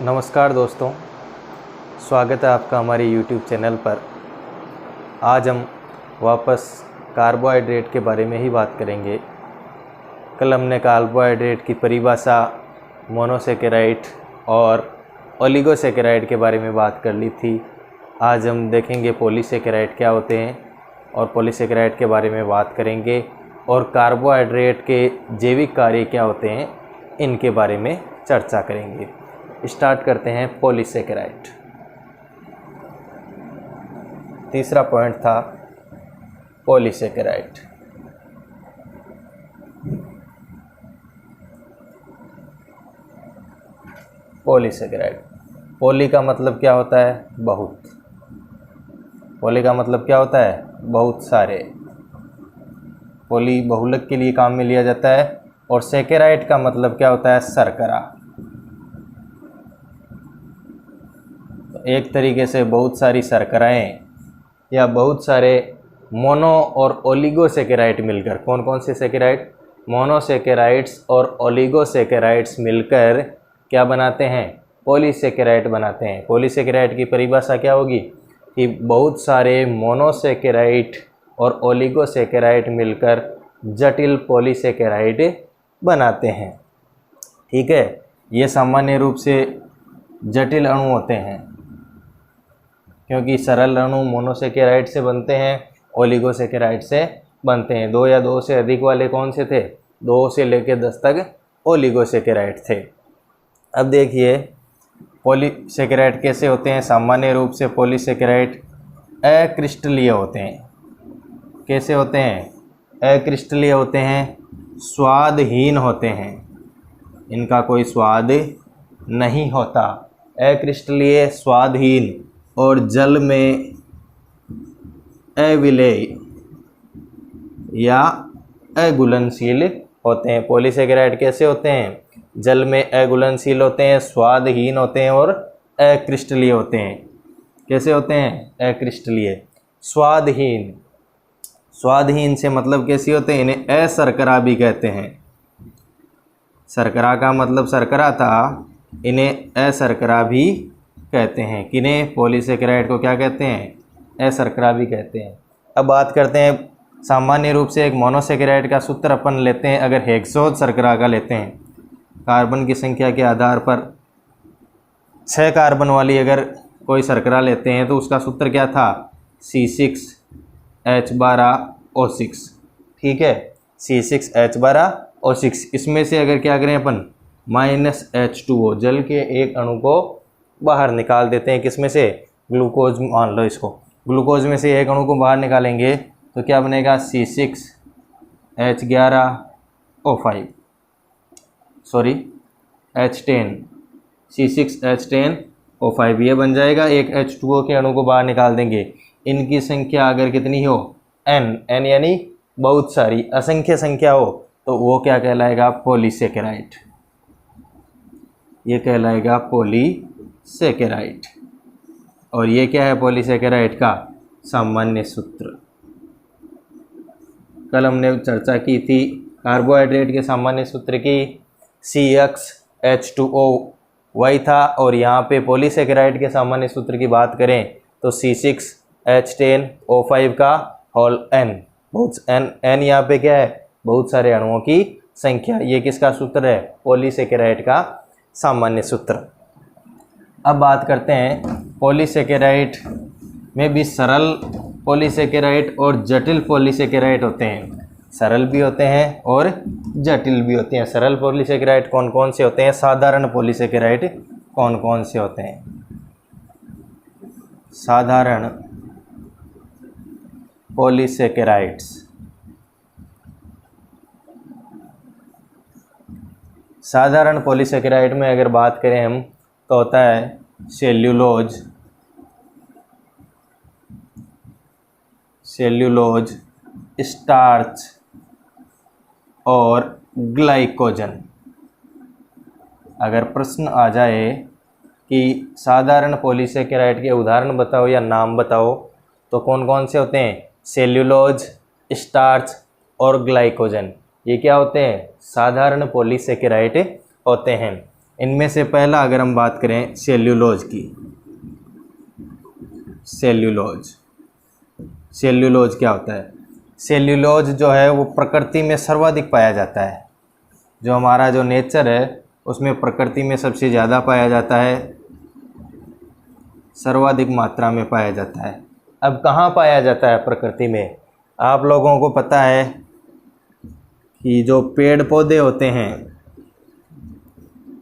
नमस्कार दोस्तों, स्वागत है आपका हमारे YouTube चैनल पर। आज हम वापस कार्बोहाइड्रेट के बारे में ही बात करेंगे। कल हमने कार्बोहाइड्रेट की परिभाषा, मोनोसेकेराइड और ओलिगोसेकेराइड के बारे में बात कर ली थी। आज हम देखेंगे पॉलीसेकेराइड क्या होते हैं और पॉलीसेकेराइड के बारे में बात करेंगे और कार्बोहाइड्रेट के जैविक कार्य क्या होते हैं इनके बारे में चर्चा करेंगे। स्टार्ट करते हैं पॉलीसेकेराइड। तीसरा पॉइंट था पॉलीसेकेराइड। पॉलीसेकेराइड, पॉली का मतलब क्या होता है? बहुत। पॉली का मतलब क्या होता है? बहुत सारे। पॉली बहुलक के लिए काम में लिया जाता है। और सेकेराइड का मतलब क्या होता है? शर्करा। एक तरीके से बहुत सारी शर्कराएँ या बहुत सारे मोनो और ओलिगोसेकेराइड मिलकर, कौन कौन से सेकेराइड? मोनोसेकेराइड्स और ओलिगोसेकेराइड्स मिलकर क्या बनाते हैं? पॉलीसेकेराइड बनाते हैं। पॉलीसेकेराइड की परिभाषा क्या होगी कि बहुत सारे मोनोसेकेराइड और ओलिगोसेकेराइड मिलकर जटिल पॉलीसेकेराइड बनाते हैं। ठीक है, ये सामान्य रूप से जटिल अणु होते हैं क्योंकि सरल अणु मोनोसेकेराइड से बनते हैं, ओलिगोसेकेराइड से बनते हैं। 2 या 2 से अधिक वाले कौन से थे? 2 से लेकर 10 तक ओलिगोसेकेराइड थे। अब देखिए पॉलीसेकेराइड कैसे होते हैं। सामान्य रूप से पॉलीसेकेराइड अक्रिस्टलीय होते हैं। कैसे होते हैं? अक्रिस्टलीय होते हैं, स्वादहीन होते हैं, इनका कोई स्वाद नहीं होता। अक्रिस्टलीय, स्वादहीन और जल में अविलेय या अघुलनशील होते हैं। पॉलीसेकेराइड कैसे होते हैं? जल में अघुलनशील होते हैं, स्वादहीन होते हैं और अक्रिस्टलीय होते हैं। कैसे होते हैं? अक्रिस्टलीय। स्वादहीन, स्वादहीन से मतलब कैसे होते हैं? इन्हें अशर्करा भी कहते हैं। शर्करा का मतलब शर्करा था, इन्हें अशर्करा भी कहते हैं। किन्हें? पॉलीसेकेराइड को क्या कहते हैं? अशर्करा भी कहते हैं। अब बात करते हैं सामान्य रूप से एक मोनोसेकेराइड का सूत्र अपन लेते हैं। अगर हेक्सोज शर्करा का लेते हैं, कार्बन की संख्या के आधार पर 6 कार्बन वाली अगर कोई शर्करा लेते हैं तो उसका सूत्र क्या था? C6H12O6। ठीक है, C6H12O6। इसमें से अगर क्या करें अपन? -H2O, जल के एक अणु को बाहर निकाल देते हैं। किस में से? ग्लूकोज मान लो इसको। ग्लूकोज में से एक अणु को बाहर निकालेंगे तो क्या बनेगा? C6H11O5, सॉरी H10, C6H10O5 ये बन जाएगा। एक H2O के अणु को बाहर निकाल देंगे। इनकी संख्या अगर कितनी हो? n यानी बहुत सारी, असंख्य संख्या हो तो वो क्या कहलाएगा? पॉलीसेकेराइड। ये कहलाएगा पॉलीसेकेराइड। और ये क्या है पॉलीसेकेराइड का? सामान्य सूत्र। कल हमने चर्चा की थी कार्बोहाइड्रेट के सामान्य सूत्र की, CxH2O था। और यहाँ पे पॉलीसेकेराइड के सामान्य सूत्र की बात करें तो C6H10O5 का होल n। बहुत n यहाँ पे क्या है? बहुत सारे अणुओं की संख्या। ये किसका सूत्र है? पॉलीसेकेराइड का सामान्य सूत्र। अब बात करते हैं पॉलीसेकेराइड में भी सरल पॉलीसेकेराइड और जटिल पॉलीसेकेराइड होते हैं। सरल भी होते हैं और जटिल भी होते हैं। सरल पॉलीसेकेराइड कौन कौन से होते हैं? साधारण पॉलीसेकेराइड कौन कौन से होते हैं? साधारण पॉलीसेकेराइड्स, साधारण पॉलीसेकेराइड में अगर बात करें हम तो होता है सेल्यूलोज, स्टार्च और ग्लाइकोजन। अगर प्रश्न आ जाए कि साधारण पॉलीसेकेराइड के उदाहरण बताओ या नाम बताओ तो कौन कौन से होते हैं? सेल्यूलोज, स्टार्च और ग्लाइकोजन। ये क्या होते हैं? साधारण पॉलीसेकेराइड होते हैं। इनमें से पहला अगर हम बात करें सेल्यूलोज की, सेल्यूलोज क्या होता है? सेल्यूलोज जो है वो प्रकृति में सर्वाधिक पाया जाता है। जो हमारा जो नेचर है उसमें प्रकृति में सबसे ज़्यादा पाया जाता है, सर्वाधिक मात्रा में पाया जाता है। अब कहाँ पाया जाता है प्रकृति में? आप लोगों को पता है कि जो पेड़ पौधे होते हैं,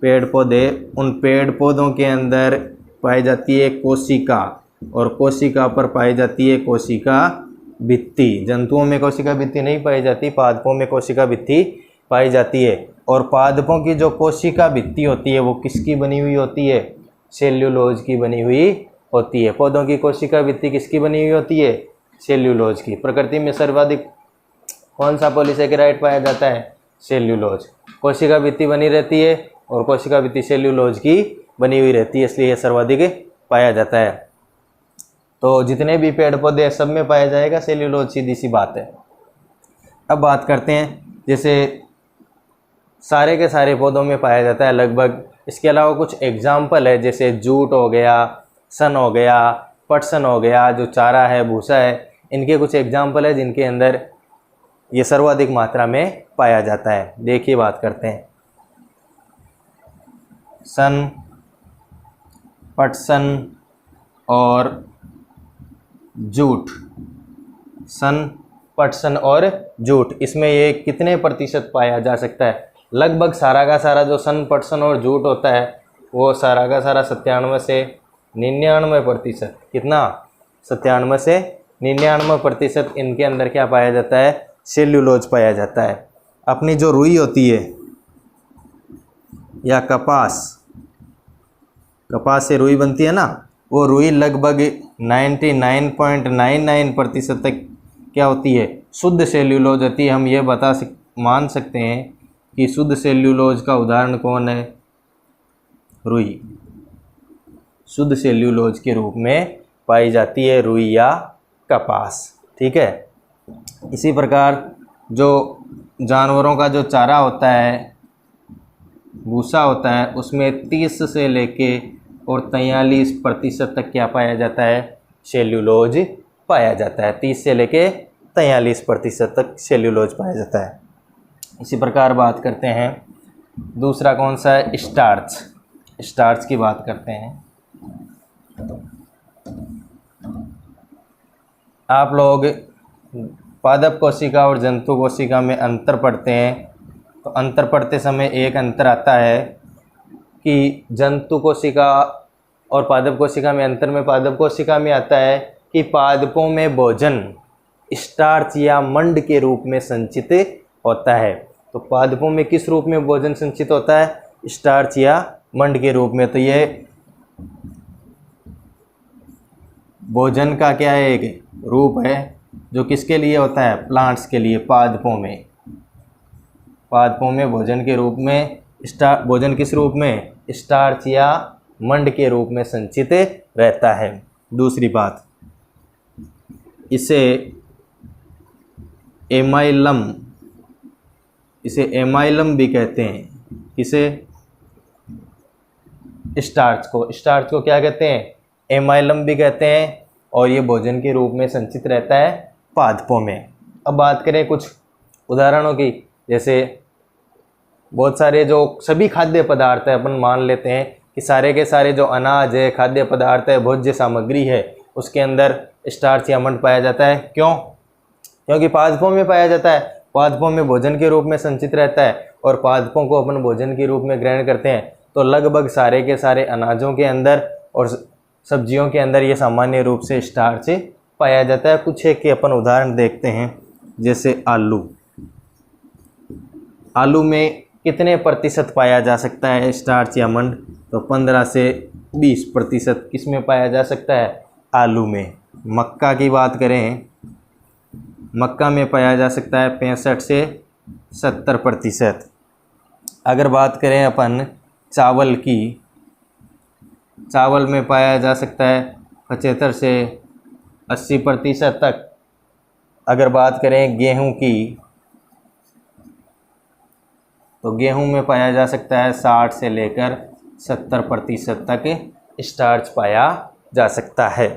पेड़ पौधे, उन पेड़ पौधों के अंदर पाई जाती है कोशिका, और कोशिका पर पाई जाती है कोशिका भित्ति। जंतुओं में कोशिका भित्ति नहीं पाई जाती, पादपों में कोशिका भित्ति पाई जाती है। और पादपों की जो कोशिका भित्ति होती है वो किसकी बनी हुई होती है? सेल्यूलोज की बनी हुई होती है। पौधों की कोशिका भित्ति किसकी बनी हुई होती है? सेल्यूलोज की। प्रकृति में सर्वाधिक कौन सा पॉलीसेकेराइड पाया जाता है? सेल्यूलोज। कोशिका भित्ति बनी रहती है और कोशिका भित्ति सेल्यूलोज की बनी हुई रहती है, इसलिए यह सर्वाधिक पाया जाता है। तो जितने भी पेड़ पौधे हैं सब में पाया जाएगा सेल्यूलोज, सीधी सी बात है। अब बात करते हैं, जैसे सारे के सारे पौधों में पाया जाता है लगभग। इसके अलावा कुछ एग्जाम्पल है, जैसे जूट हो गया, सन हो गया, पटसन हो गया, जो चारा है, भूसा है, इनके कुछ एग्जाम्पल है जिनके अंदर ये सर्वाधिक मात्रा में पाया जाता है। देखिए बात करते हैं, सन, पटसन और जूट। सन, पटसन और जूट, इसमें ये कितने प्रतिशत पाया जा सकता है? लगभग सारा का सारा जो सन, पटसन और जूट होता है वो सारा का सारा 97 से 99%, कितना? 97 से 99% इनके अंदर क्या पाया जाता है? सेल्यूलोज पाया जाता है। अपनी जो रुई होती है या कपास, कपास से रुई बनती है ना, वो रुई लगभग 99.99% तक क्या होती है? शुद्ध सेल्यूलोज होती है। हम ये मान सकते हैं कि शुद्ध सेल्यूलोज का उदाहरण कौन है? रुई। शुद्ध सेल्यूलोज के रूप में पाई जाती है रुई या कपास, ठीक है। इसी प्रकार जो जानवरों का जो चारा होता है, भूसा होता है, उसमें 30 से लेके और 43% तक क्या पाया जाता है? सेल्यूलोज पाया जाता है। 30 से लेके 43% तक सेल्यूलोज पाया जाता है। इसी प्रकार बात करते हैं, दूसरा कौन सा है? स्टार्च। स्टार्च की बात करते हैं। आप लोग पादप कोशिका और जंतु कोशिका में अंतर पढ़ते हैं, तो अंतर पढ़ते समय एक अंतर आता है कि जंतु कोशिका और पादप कोशिका में अंतर में पादप कोशिका में आता है कि पादपों में भोजन स्टार्च या मंड के रूप में संचित होता है। तो पादपों में किस रूप में भोजन संचित होता है? स्टार्च या मंड के रूप में। तो ये भोजन का क्या है? एक रूप है जो किसके लिए होता है? प्लांट्स के लिए, पादपों में। पादपों में भोजन के रूप में भोजन किस रूप में? स्टार्च या मंड के रूप में संचित रहता है। दूसरी बात, इसे एमाइलम भी कहते हैं। इसे स्टार्च को क्या कहते हैं? एमाइलम भी कहते हैं। और ये भोजन के रूप में संचित रहता है पादपों में। अब बात करें कुछ उदाहरणों की, जैसे बहुत सारे जो सभी खाद्य पदार्थ है, अपन मान लेते हैं कि सारे के सारे जो अनाज है, खाद्य पदार्थ है, भोज्य सामग्री है, उसके अंदर स्टार्च या मंड पाया जाता है। क्यों? क्योंकि पादपों में पाया जाता है। पादपों में भोजन के रूप में संचित रहता है और पादपों को अपन भोजन के रूप में ग्रहण करते हैं। तो लगभग सारे के सारे अनाजों के अंदर और सब्जियों के अंदर ये सामान्य रूप से स्टार्च पाया जाता है। कुछ एक के अपन उदाहरण देखते हैं, जैसे आलू। आलू में कितने प्रतिशत पाया जा सकता है स्टार्च या मंड? तो 15 से 20% किस में पाया जा सकता है? आलू में। मक्का की बात करें, मक्का में पाया जा सकता है 65 से 70%। अगर बात करें अपन चावल की, चावल में पाया जा सकता है 75 से 80% तक। अगर बात करें गेहूं की तो गेहूं में पाया जा सकता है 60 से लेकर 70% तक स्टार्च पाया जा सकता है।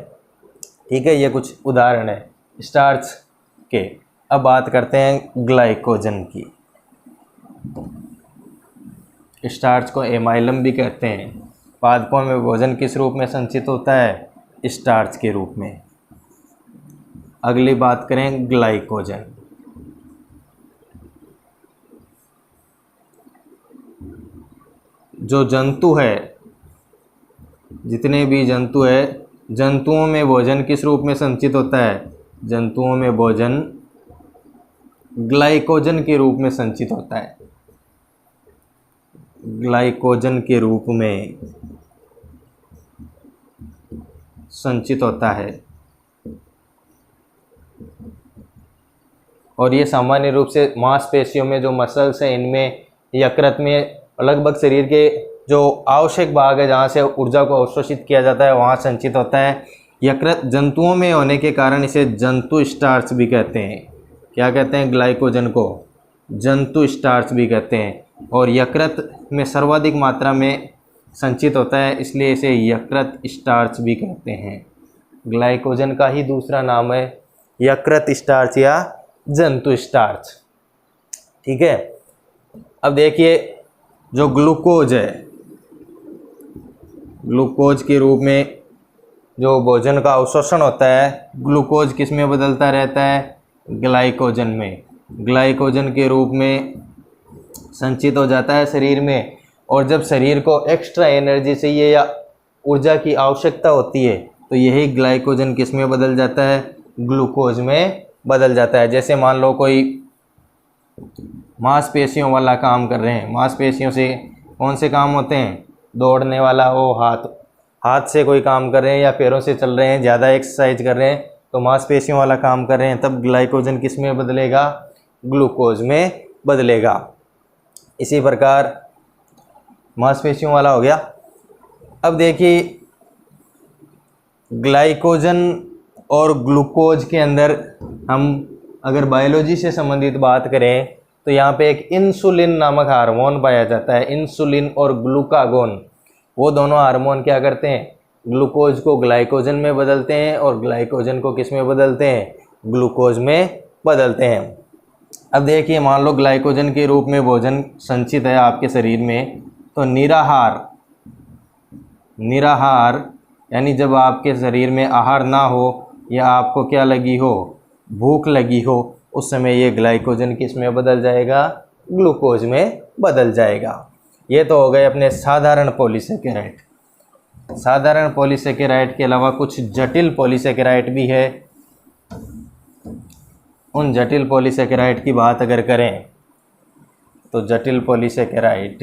ठीक है, ये कुछ उदाहरण है स्टार्च के। अब बात करते हैं ग्लाइकोजन की। स्टार्च को एमाइलम भी कहते हैं। पादपों में भोजन किस रूप में संचित होता है? स्टार्च के रूप में। अगली बात करें ग्लाइकोजन। जो जंतु है, जितने भी जंतु है, जंतुओं में भोजन किस रूप में संचित होता है? जंतुओं में भोजन ग्लाइकोजन के रूप में संचित होता है। ग्लाइकोजन के रूप में संचित होता है और ये सामान्य रूप से मांसपेशियों में जो मसल्स हैं इनमें, यकृत में, लगभग शरीर के जो आवश्यक भाग है जहाँ से ऊर्जा को अवशोषित किया जाता है वहाँ संचित होता है। यकृत जंतुओं में होने के कारण इसे जंतु स्टार्च भी कहते हैं। क्या कहते हैं? ग्लाइकोजन को जंतु स्टार्च भी कहते हैं। और यकृत में सर्वाधिक मात्रा में संचित होता है, इसलिए इसे यकृत स्टार्च भी कहते हैं। ग्लाइकोजन का ही दूसरा नाम है यकृत स्टार्च या जंतु स्टार्च। ठीक है, अब देखिए जो ग्लूकोज है, ग्लूकोज के रूप में जो भोजन का अवशोषण होता है, ग्लूकोज किस में बदलता रहता है? ग्लाइकोजन में। ग्लाइकोजन के रूप में संचित हो जाता है शरीर में। और जब शरीर को एक्स्ट्रा एनर्जी चाहिए या ऊर्जा की आवश्यकता होती है तो यही ग्लाइकोजन किस में बदल जाता है? ग्लूकोज में बदल जाता है। जैसे मान लो कोई मांसपेशियों वाला काम कर रहे हैं, मांसपेशियों से कौन से काम होते हैं? दौड़ने वाला हो, हाथ से कोई काम कर रहे हैं या पैरों से चल रहे हैं, ज़्यादा एक्सरसाइज कर रहे हैं तो मांसपेशियों वाला काम कर रहे हैं, तब ग्लाइकोजन किस में बदलेगा? ग्लूकोज में बदलेगा। इसी प्रकार मांसपेशियों वाला हो गया। अब देखिए ग्लाइकोजन और ग्लूकोज के अंदर हम अगर बायोलॉजी से संबंधित बात करें तो यहाँ पे एक इंसुलिन नामक हार्मोन पाया जाता है। इंसुलिन और ग्लूकागोन, वो दोनों हार्मोन क्या करते हैं? ग्लूकोज को ग्लाइकोजन में बदलते हैं और ग्लाइकोजन को किस में बदलते हैं? ग्लूकोज में बदलते हैं। अब देखिए मान लो ग्लाइकोजन के रूप में भोजन संचित है आपके शरीर में, तो निराहार यानी जब आपके शरीर में आहार ना हो या आपको क्या लगी हो? भूख लगी हो, उस समय ये ग्लाइकोजन किस में बदल जाएगा? ग्लूकोज में बदल जाएगा। ये तो हो गए अपने साधारण पॉलीसेकेराइड। साधारण पॉलीसेकेराइड के अलावा कुछ जटिल पॉलीसेकेराइड भी है। उन जटिल पॉलीसेकेराइड की बात अगर करें तो जटिल पॉलीसेकेराइड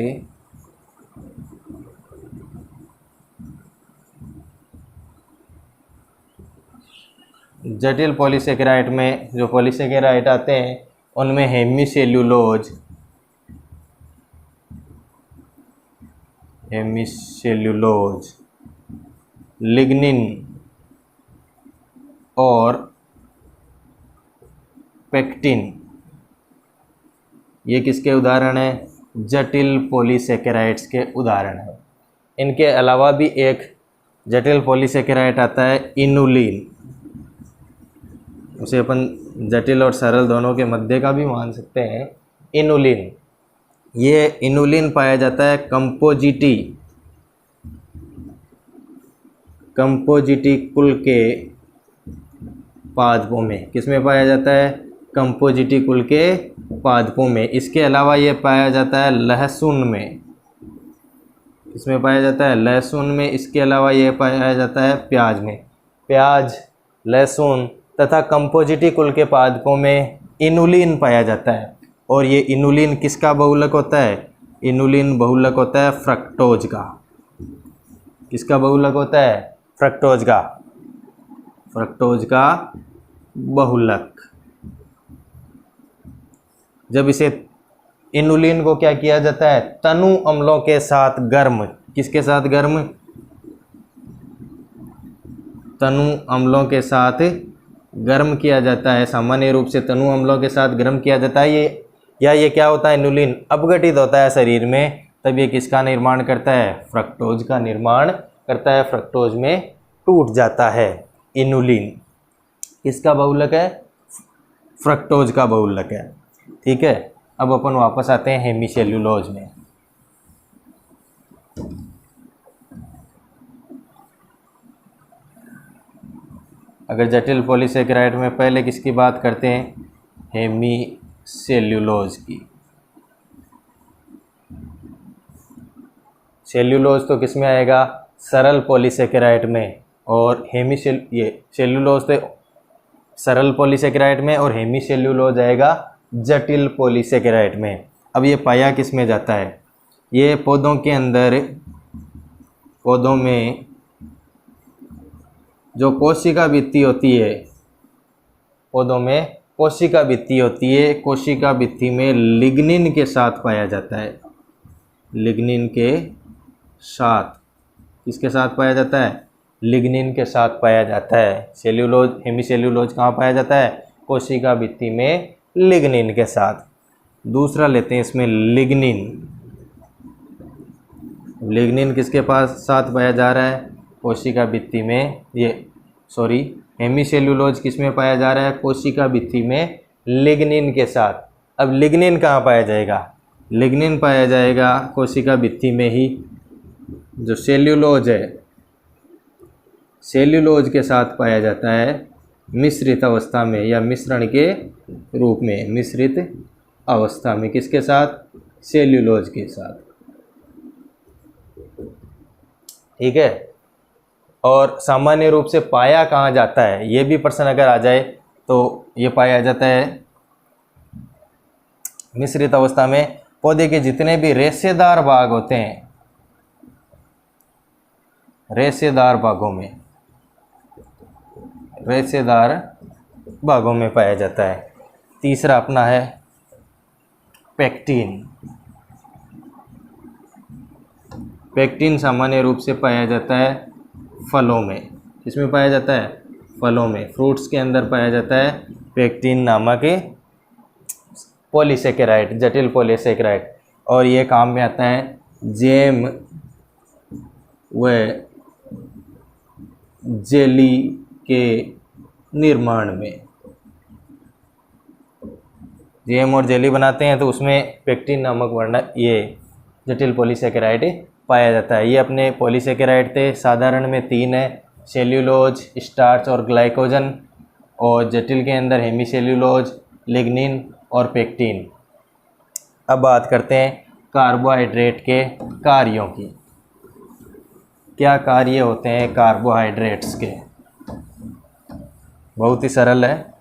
में जो पॉलीसेकेराइड आते हैं उनमें हेमीसेल्यूलोज, लिग्निन और पेक्टिन, ये किसके उदाहरण हैं? जटिल पॉलीसेकेराइड्स के उदाहरण हैं। इनके अलावा भी एक जटिल पॉलीसेकेराइड आता है इनुलिन। उसे अपन जटिल और सरल दोनों के मध्य का भी मान सकते हैं। इनुलिन, ये इनुलिन पाया जाता है कंपोजिटी कुल के पादपों में। किस में पाया जाता है? कंपोजिटी कुल के पादपों में। इसके अलावा ये पाया जाता है लहसुन में। किसमें पाया जाता है? लहसुन में। इसके अलावा ये पाया जाता है प्याज में। प्याज, लहसुन तथा कंपोजिटी कुल के पादपों में इनुलिन पाया जाता है। और ये इनुलिन किसका बहुलक होता है? इनुलिन बहुलक होता है फ्रक्टोज का। किसका बहुलक होता है? फ्रक्टोज का। फ्रक्टोज का बहुलक। जब इसे इनुलिन को क्या किया जाता है? तनु अम्लों के साथ गर्म। किसके साथ गर्म? तनु अम्लों के साथ गर्म किया जाता है। सामान्य रूप से तनु अम्लों के साथ गर्म किया जाता है। ये या ये क्या होता है, इनुलिन अपघटित होता है शरीर में, तब ये किसका निर्माण करता है, फ्रक्टोज का निर्माण करता है। फ्रक्टोज में टूट जाता है। इनुलिन किसका बहुलक है, फ्रक्टोज का बहुलक है। ठीक है, अब अपन वापस आते हैं हेमीसेल्यूलोज में। अगर जटिल पॉलीसेकेराइड में पहले किसकी बात करते हैं, हेमीसेल्यूलोज की। सेल्यूलोज तो किस में आएगा, सरल पॉलीसेकेराइड में, और सेल्यूलोज तो सरल पॉलीसेकेराइड में, और हेमीसेल्यूलोज आएगा जटिल पॉलीसेकेराइड में। अब ये पाया किस में जाता है, ये पौधों के अंदर, पौधों में जो कोशिका भित्ति होती है, पौधों में कोशिका भित्ति होती है, कोशिका भित्ति में लिग्निन के साथ पाया जाता है। लिग्निन के साथ, किसके साथ पाया जाता है, लिग्निन के साथ पाया जाता है। सेल्यूलोज, हेमीसेल्यूलोज कहाँ पाया जाता है, कोशिका भित्ति में लिग्निन के साथ। दूसरा लेते हैं इसमें लिग्निन। लिग्निन किसके पास साथ पाया जा रहा है, कोशिका भित्ति में, हेमीसेल्यूलोज किस में पाया जा रहा है, कोशिका भित्ति में लिग्निन के साथ। अब लिग्निन कहाँ पाया जाएगा, लिग्निन पाया जाएगा कोशिका भित्ति में ही। जो सेल्यूलोज है, सेल्यूलोज के साथ पाया जाता है मिश्रित अवस्था में, या मिश्रण के रूप में, मिश्रित अवस्था में, किसके साथ, सेल्यूलोज के साथ। ठीक है, और सामान्य रूप से पाया कहाँ जाता है, ये भी प्रश्न अगर आ जाए तो ये पाया जाता है मिश्रित अवस्था में पौधे के जितने भी रेशेदार भाग होते हैं, रेशेदार भागों में, रेशेदार भागों में पाया जाता है। तीसरा अपना है पेक्टिन। पेक्टिन सामान्य रूप से पाया जाता है फलों में। किसमें पाया जाता है, फलों में, फ्रूट्स के अंदर पाया जाता है पेक्टिन नामक पॉलीसेकेराइड, जटिल पॉलीसेकेराइड। और ये काम में आता है जैम व जेली के निर्माण में। जैम और जेली बनाते हैं तो उसमें पेक्टिन नामक वर्ण, ये जटिल पॉलीसेकेराइड पाया जाता है। ये अपने पॉलीसेकेराइड थे, साधारण में 3 है, सेल्यूलोज, स्टार्च और ग्लाइकोजन, और जटिल के अंदर हेमीसेल्यूलोज, लिग्निन और पेक्टिन। अब बात करते हैं कार्बोहाइड्रेट के कार्यों की। क्या कार्य होते हैं कार्बोहाइड्रेट्स के, बहुत ही सरल है।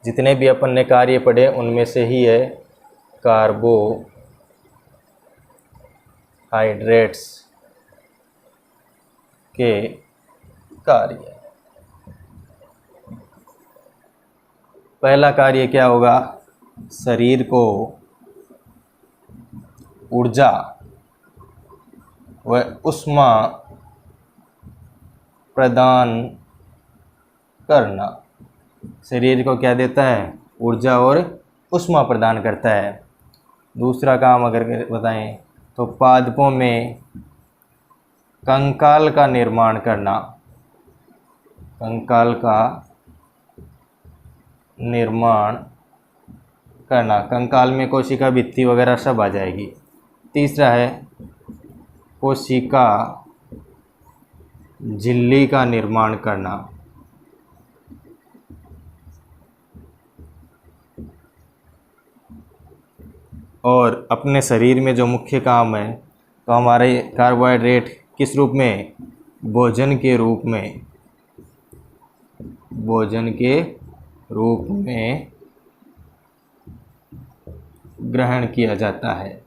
जितने भी अपन ने कार्य पढ़े उनमें से ही है कार्बोहाइड्रेट्स के कार्य। पहला कार्य क्या होगा, शरीर को ऊर्जा व ऊष्मा प्रदान करना। शरीर को क्या देता है, ऊर्जा और ऊष्मा प्रदान करता है। दूसरा काम अगर बताएं तो पादपों में कंकाल का निर्माण करना। कंकाल का निर्माण करना, कंकाल में कोशिका भित्ति वगैरह सब आ जाएगी। तीसरा है कोशिका झिल्ली का निर्माण करना। और अपने शरीर में जो मुख्य काम है, तो हमारे कार्बोहाइड्रेट किस रूप में, भोजन के रूप में, भोजन के रूप में ग्रहण किया जाता है।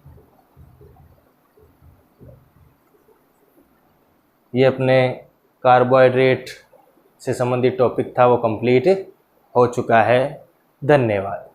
ये अपने कार्बोहाइड्रेट से संबंधित टॉपिक था, वो कंप्लीट हो चुका है। धन्यवाद।